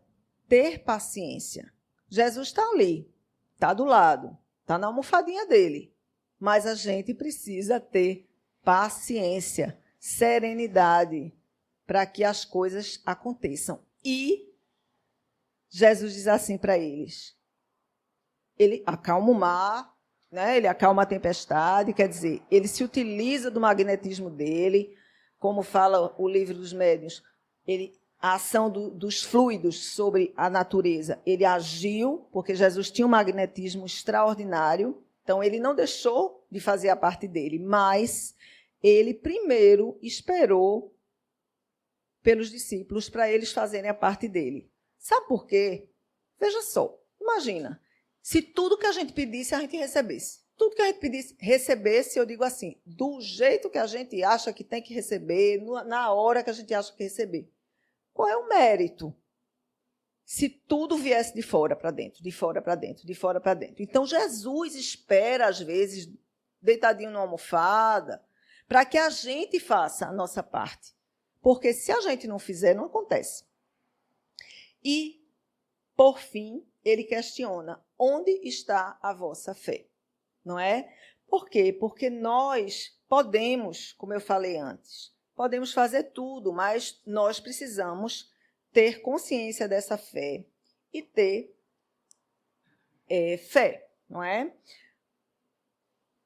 Speaker 1: ter paciência. Jesus está ali, está do lado, está na almofadinha dele. Mas a gente precisa ter paciência, serenidade, para que as coisas aconteçam. E Jesus diz assim para eles, ele acalma o mar, né? Ele acalma a tempestade, quer dizer, ele se utiliza do magnetismo dele, como fala o livro dos médiuns, a ação dos fluidos sobre a natureza. Ele agiu, porque Jesus tinha um magnetismo extraordinário, então ele não deixou de fazer a parte dele, mas ele primeiro esperou pelos discípulos para eles fazerem a parte dele. Sabe por quê? Veja só, imagina, se tudo que a gente pedisse, a gente recebesse. tudo que a gente pedisse, recebesse, eu digo assim, do jeito que a gente acha que tem que receber, na hora que a gente acha que receber. Qual é o mérito? Se tudo viesse de fora para dentro, de fora para dentro, de fora para dentro. Então, Jesus espera, às vezes, deitadinho numa almofada, para que a gente faça a nossa parte. Porque se a gente não fizer, não acontece. E, por fim, ele questiona, onde está a vossa fé? Não é? Por quê? Porque nós podemos, como eu falei antes, podemos fazer tudo, mas nós precisamos ter consciência dessa fé e ter fé, não é?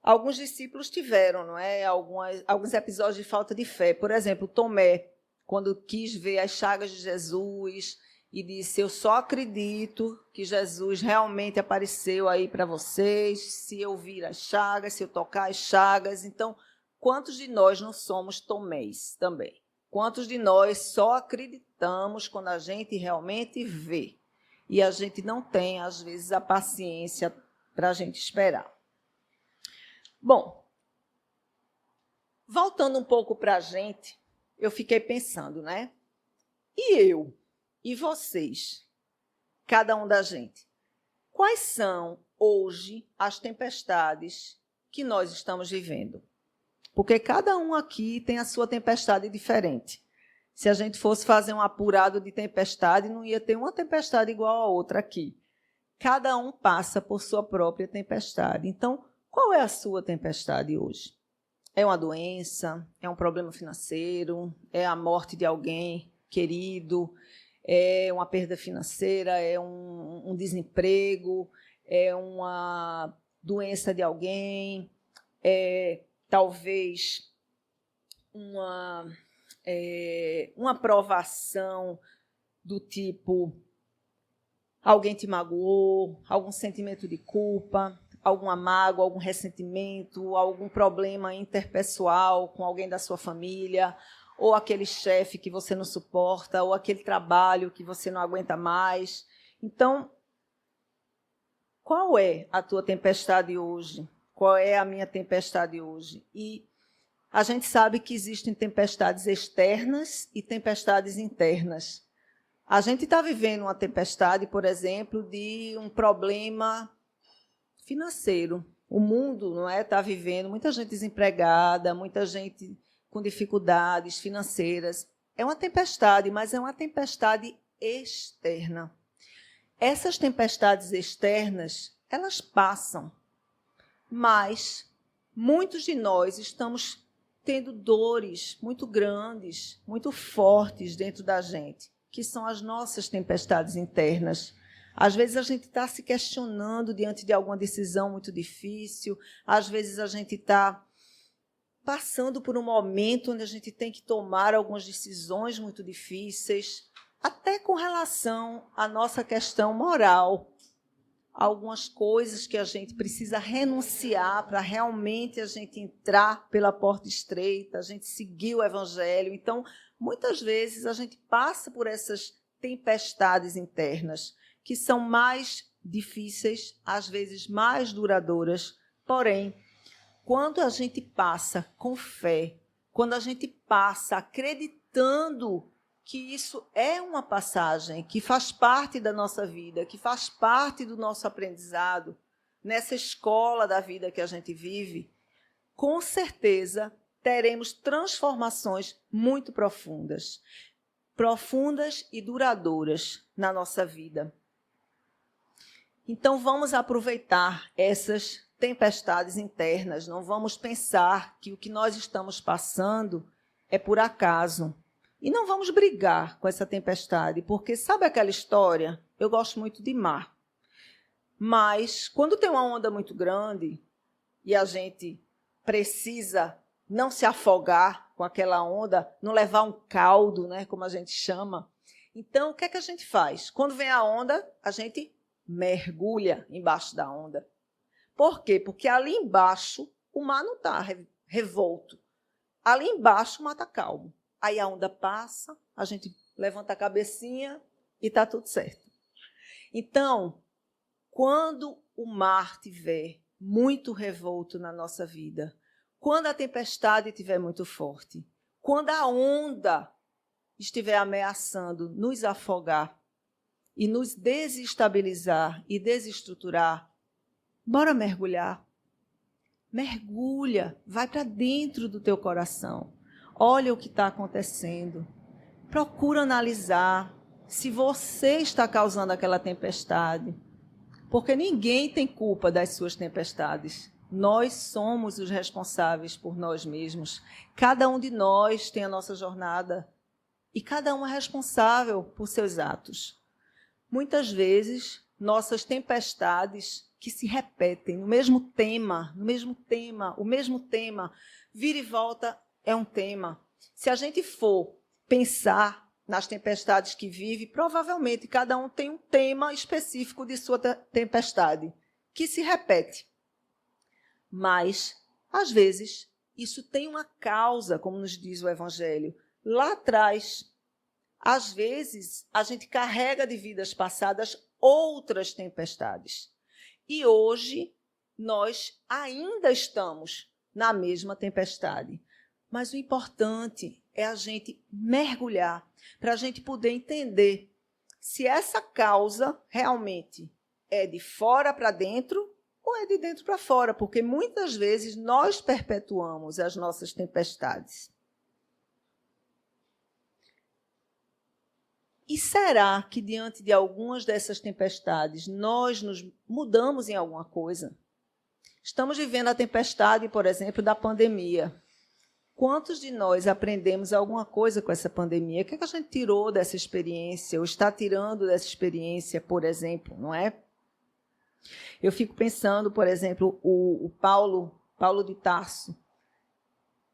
Speaker 1: Alguns discípulos tiveram, não é? Alguns episódios de falta de fé. Por exemplo, Tomé, quando quis ver as chagas de Jesus e disse, eu só acredito que Jesus realmente apareceu aí para vocês, se eu vir as chagas, se eu tocar as chagas. Então, quantos de nós não somos Tomés também? Quantos de nós só acreditamos quando a gente realmente vê? E a gente não tem, às vezes, a paciência para a gente esperar. Bom, voltando um pouco para a gente, eu fiquei pensando, né? E eu? E vocês? Cada um da gente. Quais são, hoje, as tempestades que nós estamos vivendo? Porque cada um aqui tem a sua tempestade diferente. Se a gente fosse fazer um apurado de tempestade, não ia ter uma tempestade igual a outra aqui. Cada um passa por sua própria tempestade. Então, qual é a sua tempestade hoje? É uma doença? É um problema financeiro? É a morte de alguém querido? É uma perda financeira? É um desemprego? É uma doença de alguém? É talvez uma provação do tipo alguém te magoou, algum sentimento de culpa, alguma mágoa, algum ressentimento, algum problema interpessoal com alguém da sua família, ou aquele chefe que você não suporta, ou aquele trabalho que você não aguenta mais. Então, qual é a tua tempestade hoje? Qual é a minha tempestade hoje? E a gente sabe que existem tempestades externas e tempestades internas. A gente está vivendo uma tempestade, por exemplo, de um problema financeiro. O mundo não é, está vivendo muita gente desempregada, muita gente com dificuldades financeiras. É uma tempestade, mas é uma tempestade externa. Essas tempestades externas, elas passam, mas muitos de nós estamos tendo dores muito grandes, muito fortes dentro da gente, que são as nossas tempestades internas. Às vezes a gente está se questionando diante de alguma decisão muito difícil, às vezes a gente está passando por um momento onde a gente tem que tomar algumas decisões muito difíceis, até com relação à nossa questão moral. Algumas coisas que a gente precisa renunciar para realmente a gente entrar pela porta estreita, a gente seguir o Evangelho. Então, muitas vezes a gente passa por essas tempestades internas, que são mais difíceis, às vezes mais duradouras, porém, quando a gente passa com fé, quando a gente passa acreditando que isso é uma passagem, que faz parte da nossa vida, que faz parte do nosso aprendizado, nessa escola da vida que a gente vive, com certeza teremos transformações muito profundas e duradouras na nossa vida. Então, vamos aproveitar essas tempestades internas, não vamos pensar que o que nós estamos passando é por acaso. E não vamos brigar com essa tempestade, porque sabe aquela história? Eu gosto muito de mar. Mas quando tem uma onda muito grande e a gente precisa não se afogar com aquela onda, não levar um caldo, né, como a gente chama. Então, o que é que a gente faz? Quando vem a onda, a gente mergulha embaixo da onda. Por quê? Porque ali embaixo o mar não está revolto. Ali embaixo o mar está calmo. Aí a onda passa, a gente levanta a cabecinha e está tudo certo. Então, quando o mar estiver muito revolto na nossa vida, quando a tempestade estiver muito forte, quando a onda estiver ameaçando nos afogar e nos desestabilizar e desestruturar, bora mergulhar. Mergulha, vai para dentro do teu coração. Olha o que está acontecendo. Procura analisar se você está causando aquela tempestade. Porque ninguém tem culpa das suas tempestades. Nós somos os responsáveis por nós mesmos. Cada um de nós tem a nossa jornada e cada um é responsável por seus atos. Muitas vezes, nossas tempestades que se repetem no mesmo tema, o mesmo tema, vira e volta é um tema. Se a gente for pensar nas tempestades que vive, provavelmente cada um tem um tema específico de sua tempestade, que se repete. Mas, às vezes, isso tem uma causa, como nos diz o Evangelho. Lá atrás, às vezes, a gente carrega de vidas passadas outras tempestades. E hoje, nós ainda estamos na mesma tempestade. Mas o importante é a gente mergulhar, para a gente poder entender se essa causa realmente é de fora para dentro ou é de dentro para fora, porque muitas vezes nós perpetuamos as nossas tempestades. E será que, diante de algumas dessas tempestades, nós nos mudamos em alguma coisa? Estamos vivendo a tempestade, por exemplo, da pandemia. Quantos de nós aprendemos alguma coisa com essa pandemia? O que a gente tirou dessa experiência, ou está tirando dessa experiência, por exemplo, não é? Eu fico pensando, por exemplo, o Paulo de Tarso,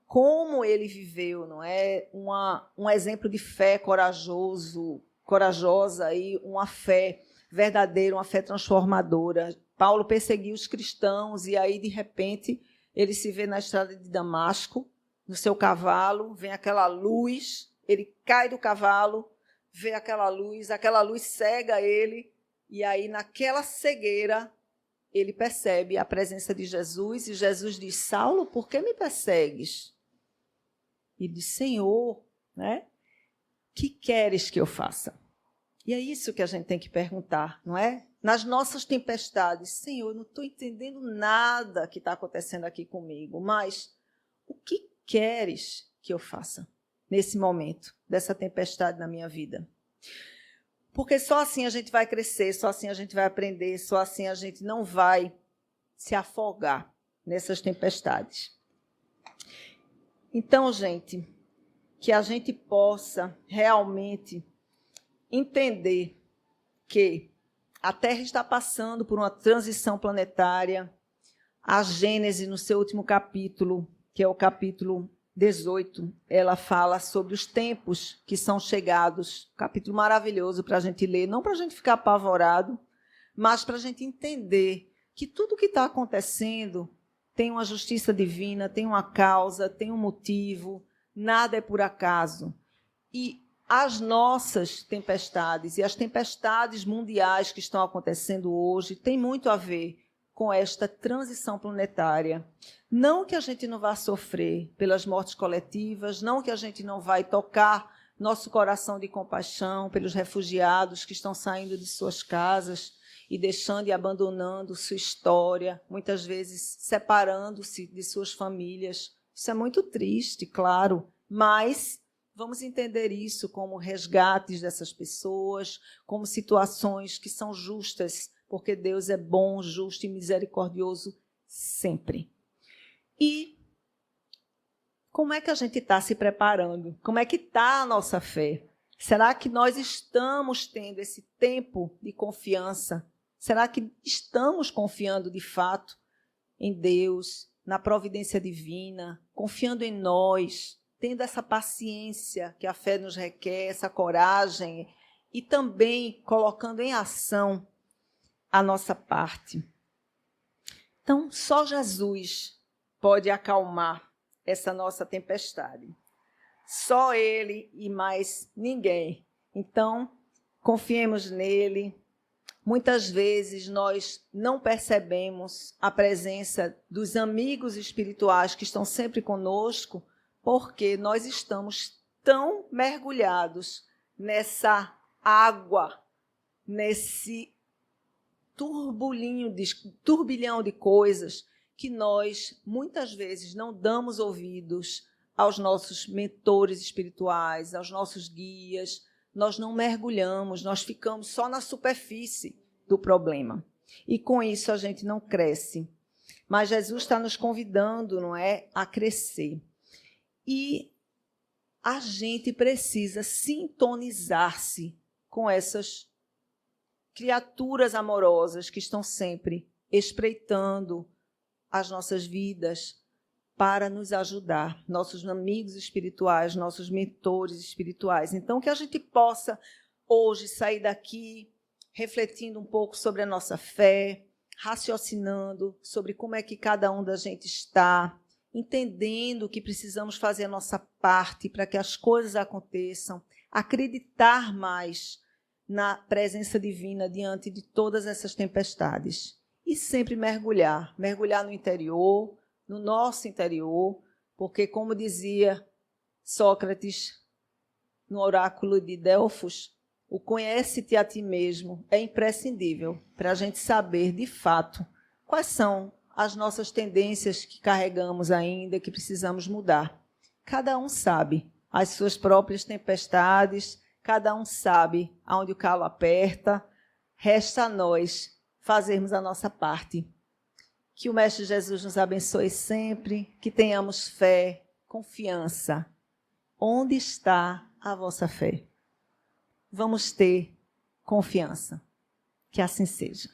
Speaker 1: como ele viveu, não é? Um exemplo de fé corajosa e uma fé verdadeira, uma fé transformadora. Paulo perseguiu os cristãos e aí, de repente, ele se vê na estrada de Damasco, no seu cavalo, vem aquela luz, ele cai do cavalo, vê aquela luz cega ele, e aí, naquela cegueira, ele percebe a presença de Jesus, e Jesus diz: Saulo, por que me persegues? Ele diz: Senhor, né? Que queres que eu faça? E é isso que a gente tem que perguntar, não é? Nas nossas tempestades: Senhor, eu não estou entendendo nada que está acontecendo aqui comigo, mas o que queres que eu faça nesse momento, dessa tempestade na minha vida? Porque só assim a gente vai crescer, só assim a gente vai aprender, só assim a gente não vai se afogar nessas tempestades. Então, gente, que a gente possa realmente entender que a Terra está passando por uma transição planetária. A Gênese, no seu último capítulo, que é o capítulo 18, ela fala sobre os tempos que são chegados. Capítulo maravilhoso para a gente ler, não para a gente ficar apavorado, mas para a gente entender que tudo o que está acontecendo tem uma justiça divina, tem uma causa, tem um motivo, nada é por acaso. E as nossas tempestades e as tempestades mundiais que estão acontecendo hoje têm muito a ver com esta transição planetária. Não que a gente não vá sofrer pelas mortes coletivas, não que a gente não vai tocar nosso coração de compaixão pelos refugiados que estão saindo de suas casas e deixando e abandonando sua história, muitas vezes separando-se de suas famílias. Isso é muito triste, claro, mas vamos entender isso como resgates dessas pessoas, como situações que são justas, porque Deus é bom, justo e misericordioso sempre. E como é que a gente está se preparando? Como é que está a nossa fé? Será que nós estamos tendo esse tempo de confiança? Será que estamos confiando de fato em Deus, na providência divina, confiando em nós, tendo essa paciência que a fé nos requer, essa coragem, e também colocando em ação a nossa parte? Então, só Jesus pode acalmar essa nossa tempestade. Só Ele e mais ninguém. Então, confiemos nele, Muitas vezes nós não percebemos a presença dos amigos espirituais que estão sempre conosco, porque nós estamos tão mergulhados nessa água, nesse turbilhão de coisas, que nós muitas vezes não damos ouvidos aos nossos mentores espirituais, aos nossos guias. Nós não mergulhamos, nós ficamos só na superfície do problema. E com isso a gente não cresce. Mas Jesus está nos convidando, não é, a crescer. E a gente precisa sintonizar-se com essas criaturas amorosas que estão sempre espreitando as nossas vidas para nos ajudar, nossos amigos espirituais, nossos mentores espirituais. Então, que a gente possa hoje sair daqui refletindo um pouco sobre a nossa fé, raciocinando sobre como é que cada um da gente está, entendendo que precisamos fazer a nossa parte para que as coisas aconteçam, acreditar mais na presença divina diante de todas essas tempestades. E sempre mergulhar no interior, no nosso interior, porque, como dizia Sócrates no oráculo de Delfos, o conhece-te a ti mesmo é imprescindível para a gente saber, de fato, quais são as nossas tendências que carregamos ainda, que precisamos mudar. Cada um sabe as suas próprias tempestades, cada um sabe aonde o calo aperta, resta a nós fazermos a nossa parte. Que o Mestre Jesus nos abençoe sempre, que tenhamos fé, confiança. Onde está a vossa fé? Vamos ter confiança. Que assim seja.